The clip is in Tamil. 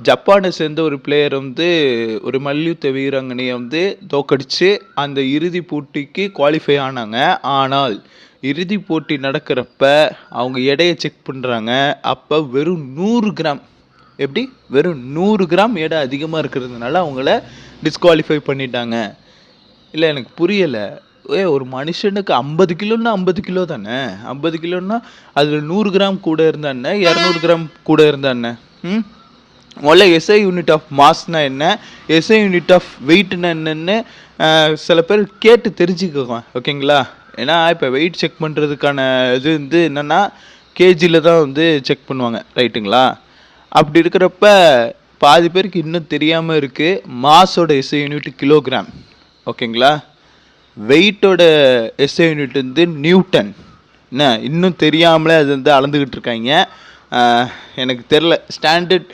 ஜப்பானை சேர்ந்த ஒரு பிளேயர் வந்து ஒரு மல்யுத்த வீராங்கனையை வந்து தோக்கடிச்சு அந்த இறுதி போட்டிக்கு குவாலிஃபை ஆனாங்க. ஆனால் இறுதி போட்டி நடக்கிறப்ப அவங்க எடையை செக் பண்ணுறாங்க. அப்போ வெறும் 100 கிராம், எப்படி வெறும் 100 கிராம் எடை அதிகமாக இருக்கிறதுனால அவங்கள டிஸ்குவாலிஃபை பண்ணிட்டாங்க. இல்லை எனக்கு புரியலை. ஒரு மனுஷனுக்கு 50 கிலோன்னா 50 கிலோ தானே. 50 கிலோன்னா அதில் 100 கிராம் கூட இருந்தா என்ன, 200 கிராம் கூட இருந்தா என்ன? முதல்ல எஸ்ஐ யூனிட் ஆஃப் மாஸ்னா என்ன, எஸ்ஐ யூனிட் ஆஃப் வெயிட்னா என்னன்னு சில பேர் கேட்டு தெரிஞ்சுக்கோங்க, ஓகேங்களா? ஏன்னா இப்போ வெயிட் செக் பண்ணுறதுக்கான இது வந்து என்னென்னா கேஜியில் தான் வந்து செக் பண்ணுவாங்க, ரைட்டுங்களா? அப்படி இருக்கிறப்ப பாதி பேருக்கு இன்னும் தெரியாமல் இருக்குது. மாஸோட எஸ்ஐ யூனிட் கிலோகிராம், ஓகேங்களா? வெயிட்டோட எஸ்ஐ யூனிட் வந்து நியூட்டன். என்ன இன்னும் தெரியாமலே அது வந்து அளந்துக்கிட்டு இருக்காங்க. எனக்கு தெரில, ஸ்டாண்டர்ட்